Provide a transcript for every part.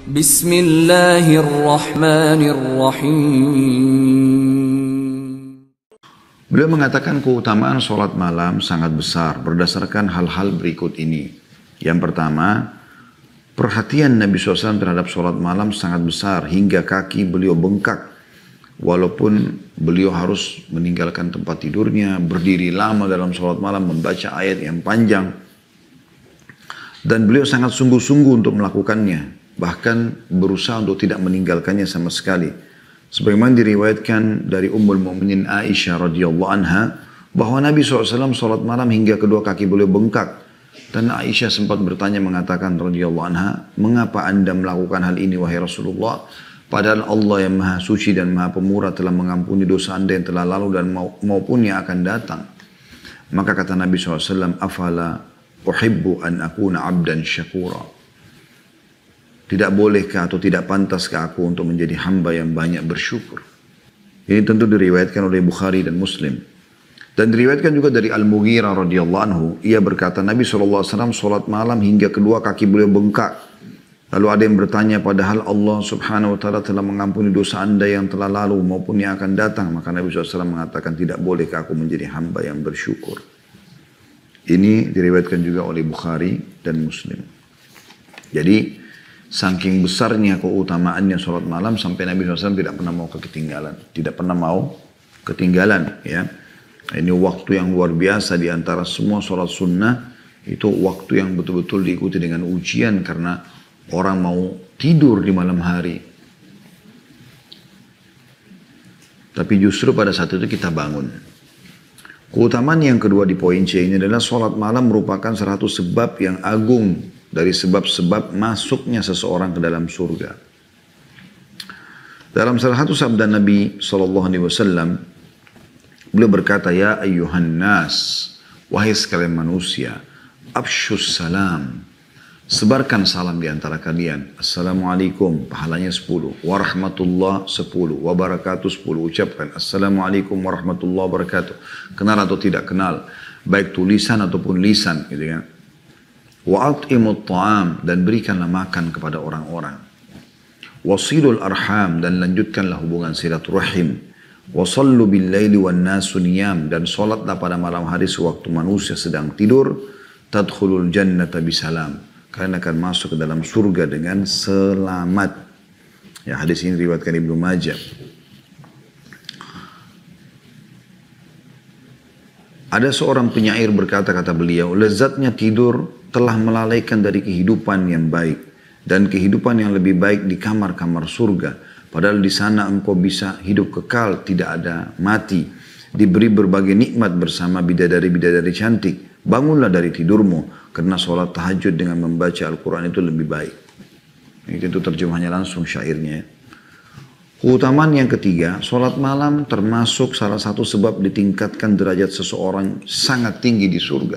Bismillahirrahmanirrahim. Beliau mengatakan keutamaan sholat malam sangat besar berdasarkan hal-hal berikut ini. Yang pertama, perhatian Nabi SAW terhadap sholat malam sangat besar hingga kaki beliau bengkak. Walaupun beliau harus meninggalkan tempat tidurnya, berdiri lama dalam sholat malam, membaca ayat yang panjang. Dan beliau sangat sungguh-sungguh untuk melakukannya. Bahkan berusaha untuk tidak meninggalkannya sama sekali. Sebagaimana diriwayatkan dari Ummul Mukminin Aisyah radhiyallahu anha, bahwa Nabi SAW sholat malam hingga kedua kaki beliau bengkak. Dan Aisyah sempat bertanya mengatakan radhiyallahu anha, mengapa anda melakukan hal ini wahai Rasulullah? Padahal Allah yang maha suci dan maha pemurah telah mengampuni dosa anda yang telah lalu dan maupun yang akan datang. Maka kata Nabi SAW, afala uhibbu an akuna abdan syakura. Tidak bolehkah atau tidak pantaskah aku untuk menjadi hamba yang banyak bersyukur? Ini tentu diriwayatkan oleh Bukhari dan Muslim. Dan diriwayatkan juga dari Al-Mughirah radhiyallahu anhu. Ia berkata, Nabi SAW sholat malam hingga kedua kaki beliau bengkak. Lalu ada yang bertanya, padahal Allah subhanahu wa ta'ala telah mengampuni dosa anda yang telah lalu maupun yang akan datang. Maka Nabi SAW mengatakan, tidak bolehkah aku menjadi hamba yang bersyukur? Ini diriwayatkan juga oleh Bukhari dan Muslim. Jadi, saking besarnya keutamaannya sholat malam sampai Nabi SAW tidak pernah mau ketinggalan. Tidak pernah mau ketinggalan. Ya. Ini waktu yang luar biasa di antara semua sholat sunnah. Itu waktu yang betul-betul diikuti dengan ujian karena orang mau tidur di malam hari. Tapi justru pada saat itu kita bangun. Keutamaan yang kedua di poin C ini adalah sholat malam merupakan salah satu sebab yang agung dari sebab-sebab masuknya seseorang ke dalam surga. Dalam salah satu sabda Nabi SAW, beliau berkata, ya ayyuhan nas, wahai sekalian manusia, afshus salam, sebarkan salam di antara kalian. Assalamualaikum, pahalanya 10. Warahmatullah 10. Wabarakatuh 10. Ucapkan Assalamualaikum warahmatullahi wabarakatuh. Kenal atau tidak kenal. Baik tulisan ataupun lisan. Gitu kan. Wa'at'imut ta'am. Dan berikanlah makan kepada orang-orang. Wasilul arham. Dan lanjutkanlah hubungan silaturahim. Wasallu bil laili wan nasu niyam. Dan solatlah pada malam hari sewaktu manusia sedang tidur. Tadkhulul jannata bisalam. Kalian akan masuk ke dalam surga dengan selamat. Ya, hadis ini diriwayatkan Ibnu Majah. Ada seorang penyair berkata, kata beliau, lezatnya tidur telah melalaikan dari kehidupan yang baik dan kehidupan yang lebih baik di kamar-kamar surga. Padahal di sana engkau bisa hidup kekal, tidak ada mati, diberi berbagai nikmat bersama bidadari-bidadari cantik. Bangunlah dari tidurmu, karena sholat tahajud dengan membaca Al-Quran itu lebih baik. Itu terjemahnya langsung syairnya. Keutamaan yang ketiga, sholat malam termasuk salah satu sebab ditingkatkan derajat seseorang sangat tinggi di surga.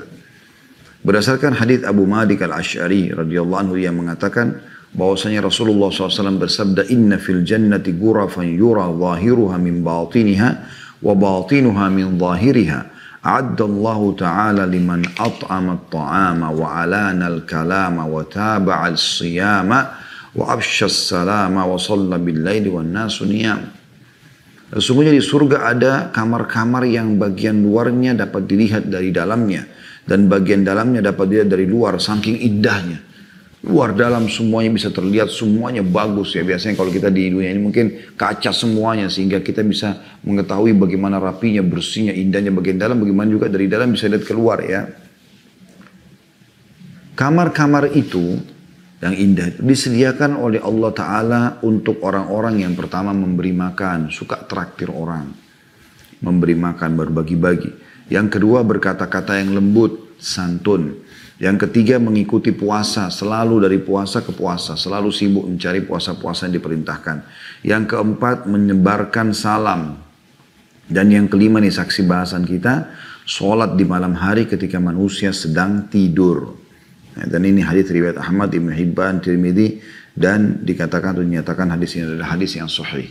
Berdasarkan hadits Abu Malik al-Ash'ari radhiyallahu anhu yang mengatakan bahwasanya Rasulullah SAW bersabda, inna fil jannati ghurafan yura zahiruha min batiniha wa batinuha min zahiriha. A'addallahu ta'ala liman at'ama at-ta'ama wa alana al-kalama wa taba'a al-siyama wa afsha as-salama wa shalla bil-laili wan nasu niyam. Sesungguhnya di surga ada kamar-kamar yang bagian luarnya dapat dilihat dari dalamnya dan bagian dalamnya dapat dilihat dari luar, saking indahnya. Luar dalam semuanya bisa terlihat, semuanya bagus ya. Biasanya kalau kita di dunia ini mungkin kaca semuanya sehingga kita bisa mengetahui bagaimana rapinya, bersihnya, indahnya bagian dalam. Bagaimana juga dari dalam bisa lihat keluar ya. Kamar-kamar itu yang indah itu disediakan oleh Allah Ta'ala untuk orang-orang yang pertama memberi makan, suka traktir orang. Memberi makan, berbagi-bagi. Yang kedua berkata-kata yang lembut, santun. Yang ketiga mengikuti puasa, selalu dari puasa ke puasa, selalu sibuk mencari puasa-puasa yang diperintahkan. Yang keempat menyebarkan salam. Dan yang kelima nih saksi bahasan kita, sholat di malam hari ketika manusia sedang tidur. Dan ini hadis riwayat Ahmad, Ibnu Hibban, Tirmidzi, dan dikatakan atau dinyatakan hadis ini adalah hadis yang sahih.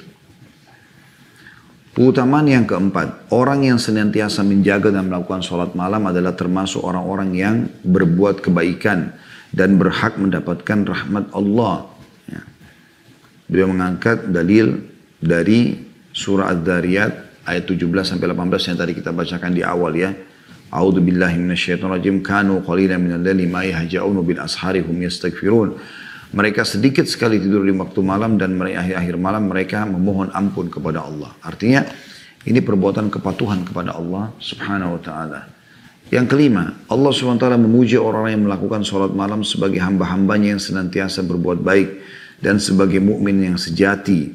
Keutamaan yang keempat, orang yang senantiasa menjaga dan melakukan sholat malam adalah termasuk orang-orang yang berbuat kebaikan dan berhak mendapatkan rahmat Allah. Ya. beliau mengangkat dalil dari surah Adz-Dzariyat ayat 17 sampai 18 yang tadi kita bacakan di awal ya. A'udzu billahi minasyaitonir rajim. Kanu qalilan minal laili ma yahja'un bil ashari hum yastaghfirun. Mereka sedikit sekali tidur di waktu malam dan akhir-akhir malam mereka memohon ampun kepada Allah. Artinya ini perbuatan kepatuhan kepada Allah Subhanahu wa taala. Yang kelima, Allah Subhanahu wa taala memuji orang-orang yang melakukan sholat malam sebagai hamba-hambanya yang senantiasa berbuat baik dan sebagai mukmin yang sejati.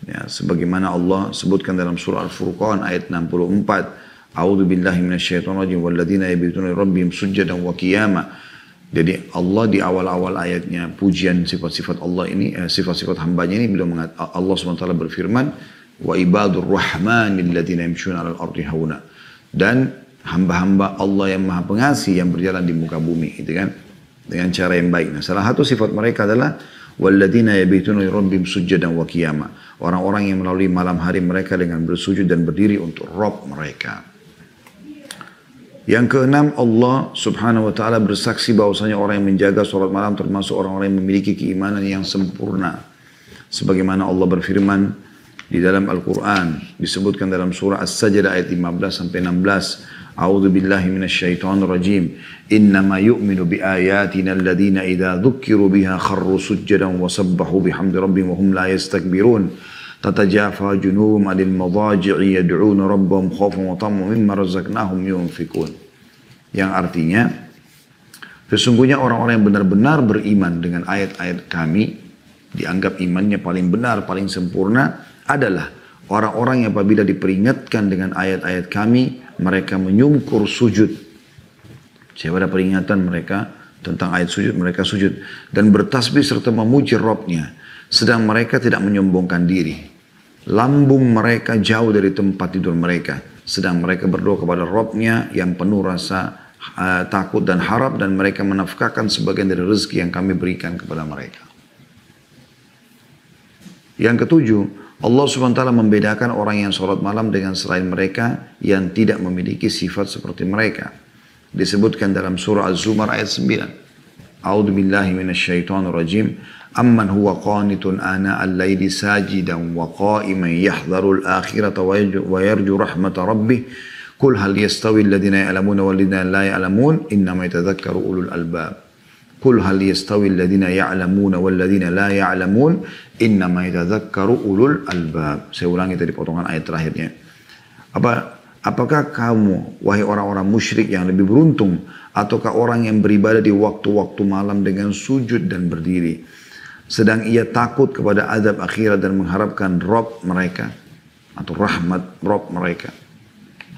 Ya, sebagaimana Allah sebutkan dalam surah Al-Furqan ayat 64. A'udzu billahi minasyaitonir rajim walladzina yabituna lirabbihim sujjadan wa qiyama. Jadi Allah di awal-awal ayatnya pujian sifat-sifat Allah ini, sifat-sifat hambanya ini beliau Allah SWT berfirman, wa ibadur rahmanil ladzina yamshuna 'alal ardi hauna. Dan hamba-hamba Allah yang Maha Pengasih yang berjalan di muka bumi, gitu kan? Dengan cara yang baik. Nah, salah satu sifat mereka adalah walladzina yabituna lirabbihim sujjadan wa qiyama. Orang-orang yang melalui malam hari mereka dengan bersujud dan berdiri untuk Rabb mereka. Yang keenam, Allah Subhanahu wa taala bersaksi bahwasanya orang yang menjaga salat malam termasuk orang-orang yang memiliki keimanan yang sempurna. Sebagaimana Allah berfirman di dalam Al-Qur'an, disebutkan dalam surah As-Sajdah ayat 15 sampai 16. A'udzu billahi minasyaitonir rajim. Innama yu'minu biayatina alladziina idza dzukkiru biha kharru sujjadan wa sabbahu bihamdi rabbihim wa hum la yastakbirun. Tatajafa junubuhum 'anil madaji'i yad'una rabbahum khaufan wa tama'an mimma razaqnahum yunfikun. Yang artinya, sesungguhnya orang-orang yang benar-benar beriman dengan ayat-ayat kami, dianggap imannya paling benar, paling sempurna, adalah orang-orang yang apabila diperingatkan dengan ayat-ayat kami, mereka menyungkur sujud. Siapa ada peringatan mereka tentang ayat sujud, mereka sujud. Dan bertasbih serta memuji Rabbnya. Sedang mereka tidak menyombongkan diri. Lambung mereka jauh dari tempat tidur mereka. Sedang mereka berdoa kepada Rabbnya yang penuh rasa takut dan harap. Dan mereka menafkahkan sebagian dari rezeki yang kami berikan kepada mereka. Yang ketujuh, Allah SWT membedakan orang yang sholat malam dengan selain mereka yang tidak memiliki sifat seperti mereka. Disebutkan dalam surah Az-Zumar ayat 9. A'udzu billahi minasyaitonir rajim. Amman huwa qanitun ana al-laili sajidan wa qa'iman yahdharul akhirata wa yarju rahmata rabbih. Qul hal yastawi alladhina ya'lamuna wal ladzina la ya'lamun innama yatadhakkaru ulul albab. Qul hal yastawi alladhina ya'lamuna wal ladzina la ya'lamun innama yatadhakkaru ulul albab. Saya ulangi tadi potongan ayat terakhirnya. Apakah kamu, wahai orang-orang musyrik yang lebih beruntung, ataukah orang yang beribadah di waktu-waktu malam dengan sujud dan berdiri, sedang ia takut kepada azab akhirat dan mengharapkan Rabb mereka atau rahmat Rabb mereka?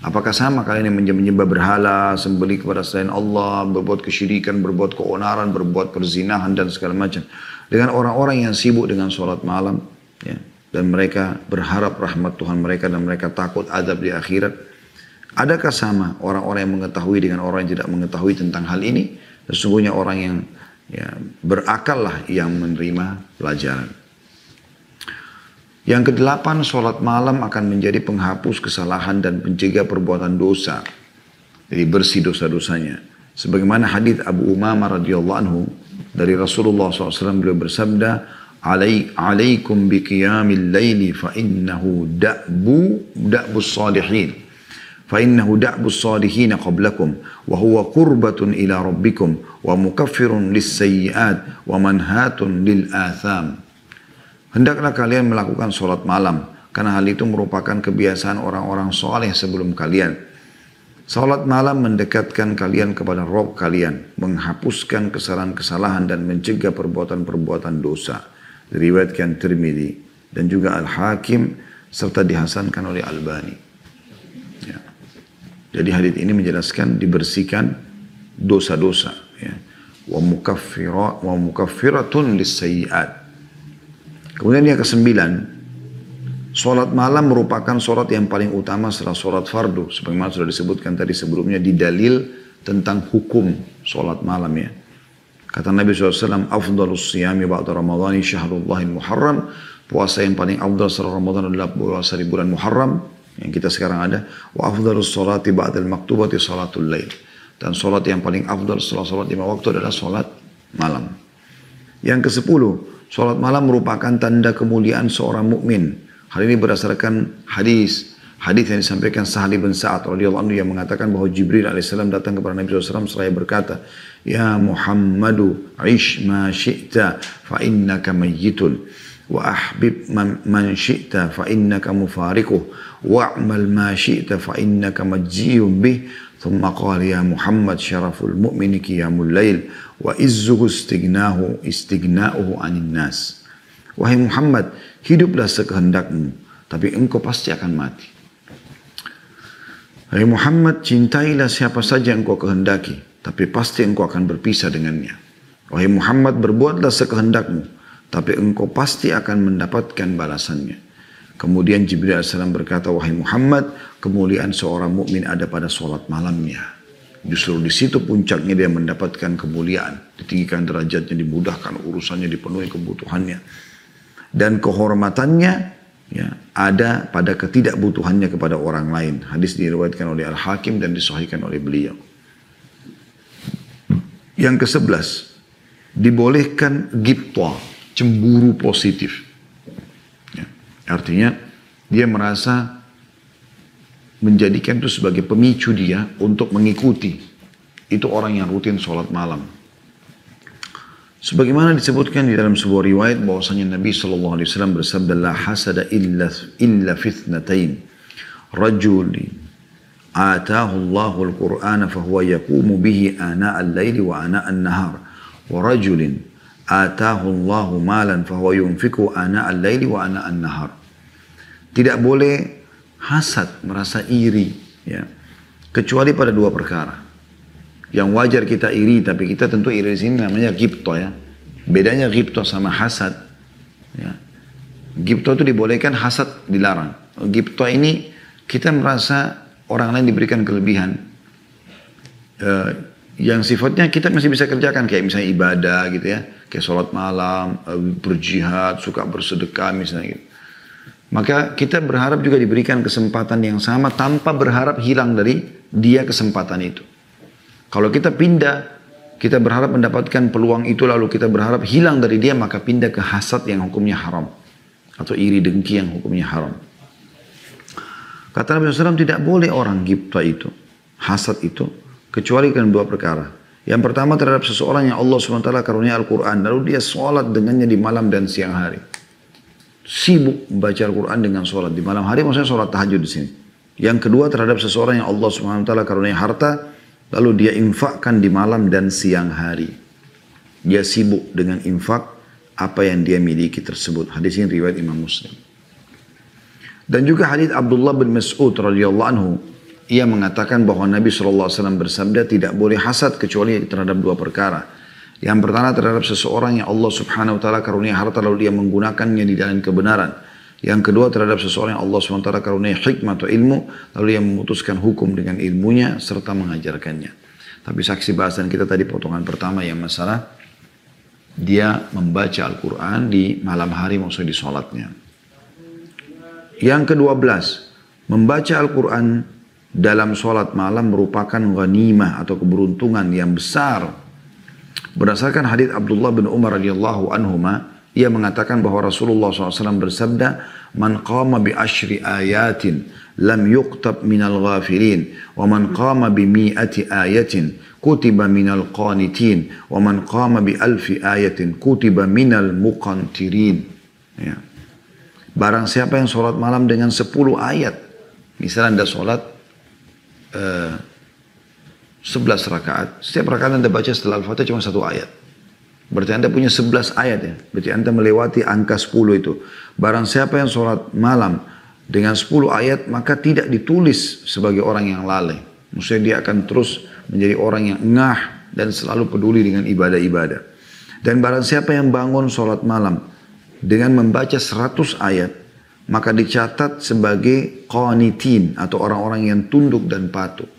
Apakah sama kalian yang menyembah berhala, sembelih kepada selain Allah, berbuat kesyirikan, berbuat keonaran, berbuat perzinahan dan segala macam, dengan orang-orang yang sibuk dengan sholat malam, ya, dan mereka berharap rahmat Tuhan mereka dan mereka takut azab di akhirat? Adakah sama orang-orang yang mengetahui dengan orang yang tidak mengetahui tentang hal ini? Sesungguhnya orang yang berakal lah yang menerima pelajaran. Yang kedelapan, sholat malam akan menjadi penghapus kesalahan dan pencegah perbuatan dosa. Jadi bersih dosa-dosanya. Sebagaimana hadits Abu Umamah radhiyallahu anhu dari Rasulullah SAW, beliau bersabda, Alaikum biqiyamil laili fa innahu da'bus salihin. فإنه دأب الصالحين قبلكم وهو قربة إلى ربكم ومكفر للسيئات ومنهات للآثام. Hendaklah kalian melakukan sholat malam, karena hal itu merupakan kebiasaan orang-orang soleh sebelum kalian. Sholat malam mendekatkan kalian kepada Rabb kalian, menghapuskan kesalahan-kesalahan dan mencegah perbuatan-perbuatan dosa. Diriwayatkan Tirmidzi dan juga Al-Hakim serta dihasankan oleh Albani. Jadi hadits ini menjelaskan dibersihkan dosa-dosa, ya. Wa mukaffiratun lis-sayyi'at. Kemudian yang kesembilan, sholat malam merupakan sholat yang paling utama setelah sholat fardu. Sebagaimana sudah disebutkan tadi sebelumnya di dalil tentang hukum sholat malam, ya. Kata Nabi SAW, afdalus siyami ba'da ramadhani syahrullahil muharram. Puasa yang paling afdal setelah Ramadan adalah puasa di bulan Muharram yang kita sekarang ada. Wa afdalus sholati ba'dal maktubati sholatul lail. Dan sholat yang paling afdal setelah sholat 5 waktu adalah sholat malam. Yang ke-10, Sholat malam merupakan tanda kemuliaan seorang mukmin. Hal ini berdasarkan hadis yang disampaikan Sahal bin Sa'ad radhiyallahu anhu yang mengatakan bahwa Jibril alaihissalam datang kepada Nabi SAW seraya berkata, Ya Muhammadu, ish ma syi'ta fa innaka mayyitun, wa ahbib man syi'ta fa innaka mufariquh, wa'mal ma syi'ta fa innaka majziyun bih. Thumma qala ya Muhammad syaraful mu'mini qiyamul lail wa izzuhu istighna'uhu anin nas. Wahai Muhammad, hiduplah sekehendakmu, tapi engkau pasti akan mati. Wahai Muhammad, cintailah siapa saja engkau kehendaki, tapi pasti engkau akan berpisah dengannya. Wahai Muhammad, berbuatlah sekehendakmu, tapi engkau pasti akan mendapatkan balasannya. Kemudian Jibril AS berkata, wahai Muhammad, kemuliaan seorang mukmin ada pada sholat malamnya. Justru di situ puncaknya dia mendapatkan kemuliaan, ditinggikan derajatnya, dimudahkan urusannya, dipenuhi kebutuhannya. Dan kehormatannya ya, ada pada ketidakbutuhannya kepada orang lain. Hadis diriwayatkan oleh Al-Hakim dan disahihkan oleh beliau. Yang ke-11, dibolehkan ghibthah, cemburu positif. Ya, artinya dia merasa menjadikan itu sebagai pemicu dia untuk mengikuti. Itu orang yang rutin sholat malam. Sebagaimana disebutkan di dalam sebuah riwayat bahwasanya Nabi SAW bersabda, La hasada illa fitnatain. Rajuli atahu Allahu al-Qur'ana fahuwa yakumu bihi ana al-layli wa ana al-nahar. Wa rajulin atahu Allahu malan fahuwa yunfiku ana al-layli wa ana al-nahar. Tidak boleh hasad, merasa iri, ya, kecuali pada dua perkara. Yang wajar kita iri, tapi kita tentu iri di sini namanya ghibthah ya. Bedanya ghibthah sama hasad. Ya. Ghibthah itu dibolehkan, hasad dilarang. Ghibthah ini kita merasa orang lain diberikan kelebihan. Yang sifatnya kita masih bisa kerjakan, kayak misalnya ibadah gitu ya, kayak sholat malam, berjihad, suka bersedekah misalnya gitu. Maka kita berharap juga diberikan kesempatan yang sama tanpa berharap hilang dari dia kesempatan itu. Kalau kita pindah, kita berharap mendapatkan peluang itu lalu kita berharap hilang dari dia, maka pindah ke hasad yang hukumnya haram. Atau iri dengki yang hukumnya haram. Kata Nabi SAW, tidak boleh orang ghibthah itu, hasad itu, kecuali dengan dua perkara. Yang pertama terhadap seseorang yang Allah SWT karunia Al-Quran, lalu dia sholat dengannya di malam dan siang hari. Sibuk membaca Al-Quran dengan sholat. Di malam hari maksudnya sholat tahajud di sini. Yang kedua terhadap seseorang yang Allah SWT karunia harta, lalu dia infakkan di malam dan siang hari. Dia sibuk dengan infak apa yang dia miliki tersebut. Hadis ini riwayat Imam Muslim. Dan juga hadis Abdullah bin Mas'ud radhiyallahu anhu, ia mengatakan bahwa Nabi SAW bersabda, tidak boleh hasad kecuali terhadap dua perkara. Yang pertama terhadap seseorang yang Allah Subhanahu wa taala karunia harta lalu dia menggunakannya di dalam kebenaran. Yang kedua terhadap seseorang yang Allah Subhanahu wa taala karunia hikmah atau ilmu lalu dia memutuskan hukum dengan ilmunya serta mengajarkannya. Tapi saksi bahasan kita tadi potongan pertama yang masalah dia membaca Al-Quran di malam hari, maksudnya di sholatnya. Yang ke-12, membaca Al-Quran dalam sholat malam merupakan ghanimah atau keberuntungan yang besar. Berdasarkan hadis Abdullah bin Umar radhiyallahu anhuma, ia mengatakan bahwa Rasulullah SAW bersabda, Man qama bi ashri ayatin lam yuqtab minal ghafilin, wa man qama bi mi'ati ayatin kutiba minal qanitin, wa man qama bi alfi ayatin kutiba minal muqantirin. Ya. Barang siapa yang sholat malam dengan 10 ayat, misalnya anda sholat 11 rakaat, setiap rakaat anda baca setelah Al-Fatihah cuma 1 ayat. Berarti anda punya 11 ayat ya. Berarti anda melewati angka 10 itu. Barang siapa yang sholat malam dengan 10 ayat, maka tidak ditulis sebagai orang yang lalai. Maksudnya dia akan terus menjadi orang yang ngah dan selalu peduli dengan ibadah-ibadah. Dan barang siapa yang bangun sholat malam dengan membaca 100 ayat, maka dicatat sebagai qanitin atau orang-orang yang tunduk dan patuh.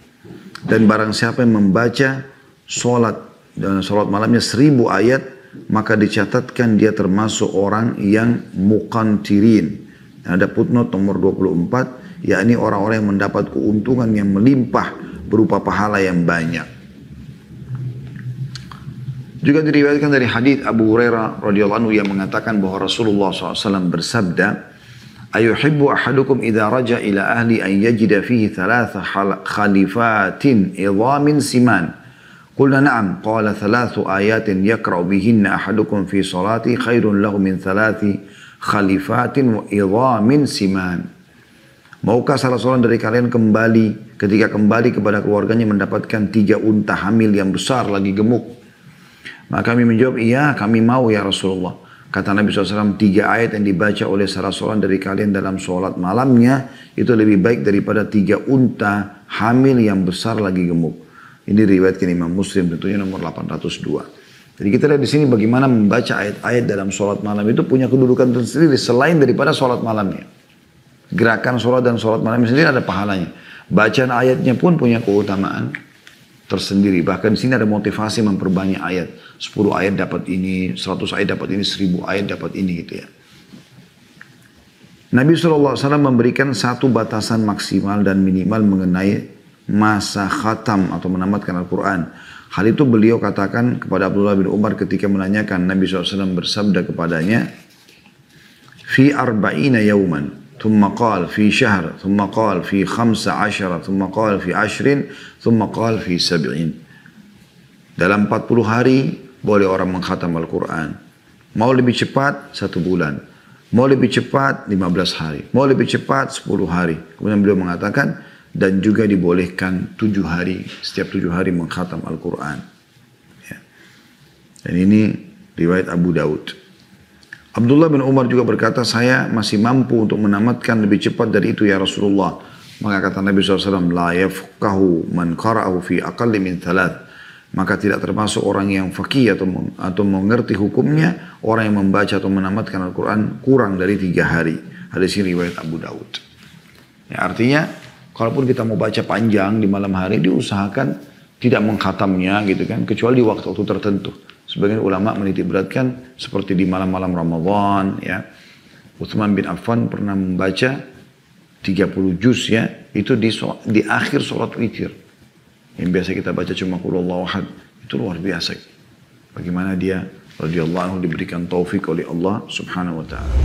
Dan barang siapa yang membaca sholat dan sholat malamnya 1000 ayat, maka dicatatkan dia termasuk orang yang muqantirin. Ada footnote nomor 24, yakni orang-orang yang mendapat keuntungan yang melimpah berupa pahala yang banyak. Juga diriwayatkan dari hadits Abu Hurairah radhiyallahu anhu yang mengatakan bahwa Rasulullah SAW bersabda, "Ayuhibbu ahadukum idza raja ila ahli an yajida fihi thalatha khalifatin idhamin siman." Qulna na'am, qala thalathu ayatin yaqra'u bihinna ahadukum fi salati khairun lahu min thalathi khalifatin wa idhamin siman. Maukah salah seorang dari kalian kembali, ketika kembali kepada keluarganya mendapatkan 3 unta hamil yang besar lagi gemuk? Maka kami menjawab, iya kami mau ya Rasulullah. Kata Nabi SAW, 3 ayat yang dibaca oleh salah seorang dari kalian dalam sholat malamnya, itu lebih baik daripada 3 unta hamil yang besar lagi gemuk. Ini riwayatkan Imam Muslim, tentunya nomor 802. Jadi kita lihat di sini bagaimana membaca ayat-ayat dalam sholat malam itu punya kedudukan tersendiri selain daripada sholat malamnya. Gerakan sholat dan sholat malam sendiri ada pahalanya. Bacaan ayatnya pun punya keutamaan tersendiri. Bahkan di sini ada motivasi memperbanyak ayat. 10 ayat dapat ini, 100 ayat dapat ini, 1000 ayat dapat ini gitu ya. Nabi SAW memberikan satu batasan maksimal dan minimal mengenai masa khatam atau menamatkan Al-Quran. Hal itu beliau katakan kepada Abdullah bin Umar ketika menanyakan Nabi SAW bersabda kepadanya, "Fi arba'ina yawman." ثم قال في شهر ثم قال في 15 ثم قال في 10 ثم قال في 70. Dalam 40 hari boleh orang mengkhatam Al-Quran. Mau lebih cepat 1 bulan. Mau lebih cepat 15 hari. Mau lebih cepat 10 hari. Kemudian beliau mengatakan dan juga dibolehkan 7 hari. Setiap 7 hari mengkhatam Al-Quran. Ya. Dan ini riwayat Abu Daud. Abdullah bin Umar juga berkata, saya masih mampu untuk menamatkan lebih cepat dari itu ya Rasulullah. Maka kata Nabi SAW, la yafqahu man qara'ahu fi aqalli min thalath. Maka tidak termasuk orang yang faqih atau mengerti hukumnya, orang yang membaca atau menamatkan Al-Quran kurang dari 3 hari. Hadis ini riwayat Abu Daud. Ya, artinya, kalaupun kita mau baca panjang di malam hari, diusahakan tidak mengkhatamnya gitu kan, kecuali di waktu-waktu tertentu. Sebagian ulama menitik beratkan seperti di malam-malam Ramadan ya. Utsman bin Affan pernah membaca 30 juz ya, itu di akhir sholat witir. Yang biasa kita baca cuma qul huwallahu ahad, itu luar biasa. Bagaimana dia radhiyallahu anhu diberikan taufik oleh Allah Subhanahu wa taala.